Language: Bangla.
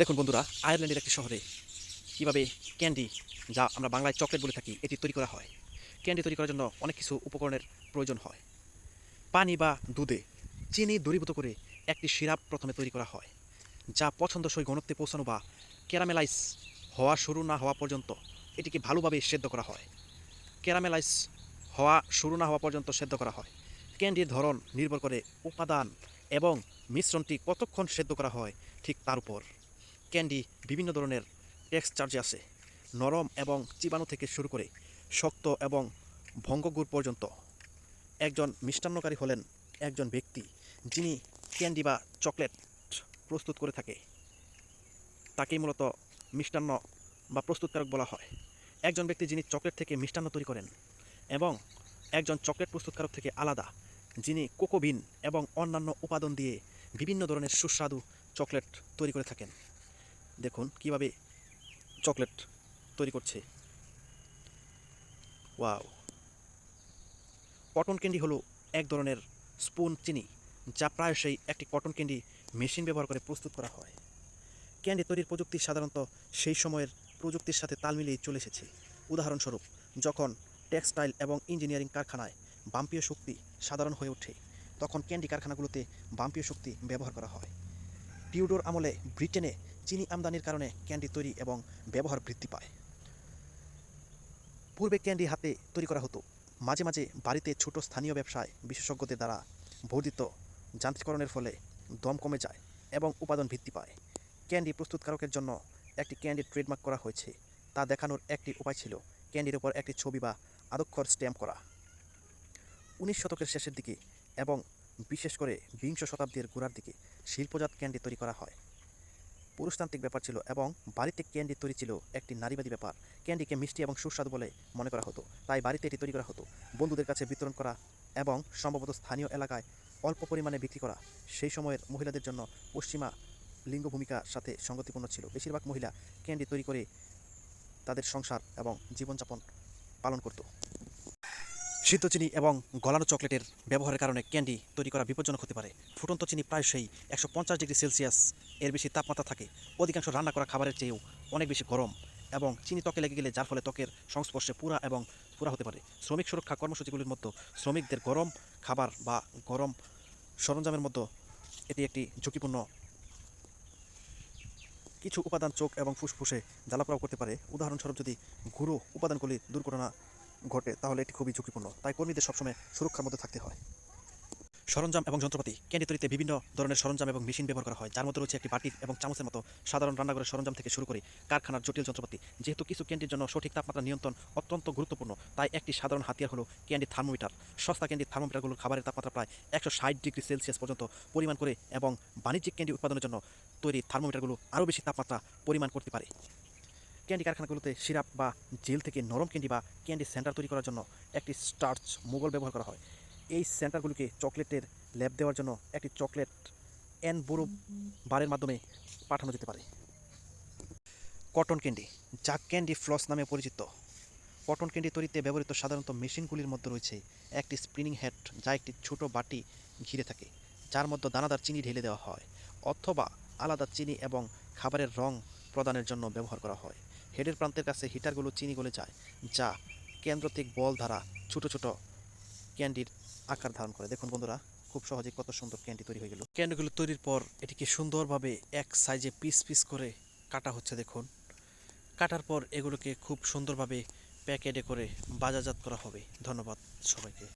দেখুন বন্ধুরা, আয়ারল্যান্ডের একটি শহরে কীভাবে ক্যান্ডি, যা আমরা বাংলায় চকলেট বলে থাকি, এটি তৈরি করা হয়। ক্যান্ডি তৈরি করার জন্য অনেক কিছু উপকরণের প্রয়োজন হয়। পানি বা দুধে চিনি দ্রবীভূত করে একটি সিরাপ প্রথমে তৈরি করা হয়, যা পছন্দসই ঘনত্বে পৌঁছানো বা ক্যারামেলাইজ হওয়া শুরু না হওয়া পর্যন্ত এটিকে ভালোভাবে সেদ্ধ করা হয়। ক্যারামেলাইজ হওয়া শুরু না হওয়া পর্যন্ত সেদ্ধ করা হয়। ক্যান্ডির ধরন নির্ভর করে উপাদান এবং মিশ্রণটি কতক্ষণ সেদ্ধ করা হয় ঠিক তার উপর। ক্যান্ডি বিভিন্ন ধরনের টেক্সচার্জে আছে, নরম এবং চিবানো থেকে শুরু করে শক্ত এবং ভঙ্গগুড় পর্যন্ত। একজন মিষ্টান্নকারী হলেন একজন ব্যক্তি যিনি ক্যান্ডি বা চকলেট প্রস্তুত করে থাকে। তাকেই মূলত মিষ্টান্ন বা প্রস্তুতকারক বলা হয়। একজন ব্যক্তি যিনি চকলেট থেকে মিষ্টান্ন তৈরি করেন, এবং একজন চকলেট প্রস্তুতকারক থেকে আলাদা যিনি কোকো বিন এবং অন্যান্য উপাদান দিয়ে বিভিন্ন ধরনের সুস্বাদু চকলেট তৈরি করে থাকেন। দেখুন কিভাবে চকলেট তৈরি করছে। ওয়াও! কটন ক্যান্ডি হলো এক ধরনের স্পুন চিনি, যা প্রায়শই একটি কটন ক্যান্ডি মেশিন ব্যবহার করে প্রস্তুত করা হয়। ক্যান্ডি তৈরির প্রযুক্তি সাধারণত সেই সময়ের প্রযুক্তির সাথে তাল মিলিয়ে চলে এসেছে। উদাহরণস্বরূপ, যখন টেক্সটাইল এবং ইঞ্জিনিয়ারিং কারখানায় বাষ্পীয় শক্তি সাধারণ হয়ে ওঠে, তখন ক্যান্ডি কারখানাগুলোতে বাষ্পীয় শক্তি ব্যবহার করা হয়। টিউডর আমলে ব্রিটেনে চিনি আমদানির কারণে ক্যান্ডি তৈরি এবং ব্যবহার বৃদ্ধি পায়। পূর্বে ক্যান্ডি হাতে তৈরি করা হতো, মাঝে মাঝে বাড়িতে ছোট স্থানীয় ব্যবসায় বিশেষজ্ঞদের দ্বারা বর্ধিত যান্ত্রিকরণের ফলে দম কমে যায় এবং উৎপাদন বৃদ্ধি পায়। ক্যান্ডি প্রস্তুতকারকের জন্য একটি ক্যান্ডি ট্রেডমার্ক করা হয়েছে। তা দেখানোর একটি উপায় ছিল ক্যান্ডির উপর একটি ছবি বা আদক্ষর স্ট্যাম্প করা। 19 শতকের শেষের দিকে এবং বিশেষ করে বিংশ শতাব্দীর গোড়ার দিকে শিল্পজাত ক্যান্ডি তৈরি করা হয়। পুরুষতান্ত্রিক ব্যাপার ছিল এবং বাড়িতে ক্যান্ডি তৈরি ছিল একটি নারীবাদী ব্যাপার। ক্যান্ডিকে মিষ্টি এবং সুস্বাদু বলে মনে করা হতো, তাই বাড়িতে এটি তৈরি করা হতো। বন্ধুদের কাছে বিতরণ করা এবং সম্ভবত স্থানীয় এলাকায় অল্প পরিমাণে বিক্রি করা সেই সময়ের মহিলাদের জন্য পশ্চিমা লিঙ্গ ভূমিকার সাথে সঙ্গতিপূর্ণ ছিল। বেশিরভাগ মহিলা ক্যান্ডি তৈরি করে তাদের সংসার এবং জীবনযাপন পালন করত। সিদ্ধ চিনি এবং গলানো চকলেটের ব্যবহারের কারণে ক্যান্ডি তৈরি করা বিপজ্জনক হতে পারে। ফুটন্ত চিনি প্রায়শই 150 ডিগ্রি সেলসিয়াস এর বেশি তাপমাত্রা থাকে। অধিকাংশ রান্না করা খাবারের চেয়েও অনেক বেশি গরম, এবং চিনি ত্বকে লেগে গেলে যার ফলে ত্বকের সংস্পর্শে পুরা হতে পারে। শ্রমিক সুরক্ষা কর্মসূচিগুলির মধ্যে শ্রমিকদের গরম খাবার বা গরম সরঞ্জামের মধ্যে এটি একটি ঝুঁকিপূর্ণ। কিছু উপাদান চোখ এবং ফুসফুসে জ্বালাপোড়াও করতে পারে। উদাহরণস্বরূপ, যদি গুঁড়ো উপাদানগুলি দুর্ঘটনা ঘটে তাহলে এটি খুবই ঝুঁকিপূর্ণ, তাই কর্মীদের সবসময় সুরক্ষার মধ্যে থাকতে হয়। সরঞ্জাম এবং যন্ত্রপাতি। ক্যান্ডি তৈরিতে বিভিন্ন ধরনের সরঞ্জাম এবং মেশিন ব্যবহার করা হয়, যার মধ্যে রয়েছে একটি বাটি এবং চামচের মতো সাধারণ রান্নাঘরের সরঞ্জাম থেকে শুরু করে কারখানার জটিল যন্ত্রপাতি। যেহেতু কিছু ক্যান্ডির জন্য সঠিক তাপমাত্রা নিয়ন্ত্রণ অত্যন্ত গুরুত্বপূর্ণ, তাই একটি সাধারণ হাতিয়ার হলো ক্যান্ডি থার্মোমিটার। সস্তা ক্যান্ডি থার্মোমিটারগুলোর খাবারের তাপমাত্রা প্রায় 160 ডিগ্রি সেলসিয়াস পর্যন্ত পরিমাণ করে, এবং বাণিজ্যিক ক্যান্ডি উৎপাদনের জন্য তৈরি থার্মোমিটারগুলো আরও বেশি তাপমাত্রা পরিমাণ করতে পারে। ক্যান্ডি কারখানাগুলোতে সিরাপ বা জেল থেকে নরম ক্যান্ডি বা ক্যান্ডি সেন্টার তৈরি করার জন্য একটি স্টার্চ মুগল ব্যবহার করা হয়। এই সেন্টারগুলিকে চকলেটের ল্যাব দেওয়ার জন্য একটি চকলেট বড় বারের মাধ্যমে পাঠানো যেতে পারে। কটন ক্যান্ডি, যা ক্যান্ডি ফ্লস নামে পরিচিত। কটন ক্যান্ডি তৈরিতে ব্যবহৃত সাধারণত মেশিনগুলির মধ্যে রয়েছে একটি স্পিনিং হেড, যা একটি ছোট বাটি ঘিরে থাকে, যার মধ্যে দানাদার চিনি ঢেলে দেওয়া হয়, অথবা আলাদা চিনি এবং খাবারের রং প্রদানের জন্য ব্যবহার করা হয়। হেডের প্রান্তের কাছে হিটারগুলো চিনি গলে যায়, যা কেন্দ্রতিক বল দ্বারা ছোট ছোট ক্যান্ডির আকার ধারণ করে। দেখুন বন্ধুরা, খুব সহজে কত সুন্দর ক্যান্ডি তৈরি হয়ে গেল। ক্যান্ডিগুলো তৈরির পর এটিকে সুন্দরভাবে এক সাইজে পিস পিস করে কাটা হচ্ছে। দেখুন, কাটার পর এগুলোকে খুব সুন্দরভাবে প্যাকেটে করে বাজারজাত করা হবে। ধন্যবাদ সবাইকে।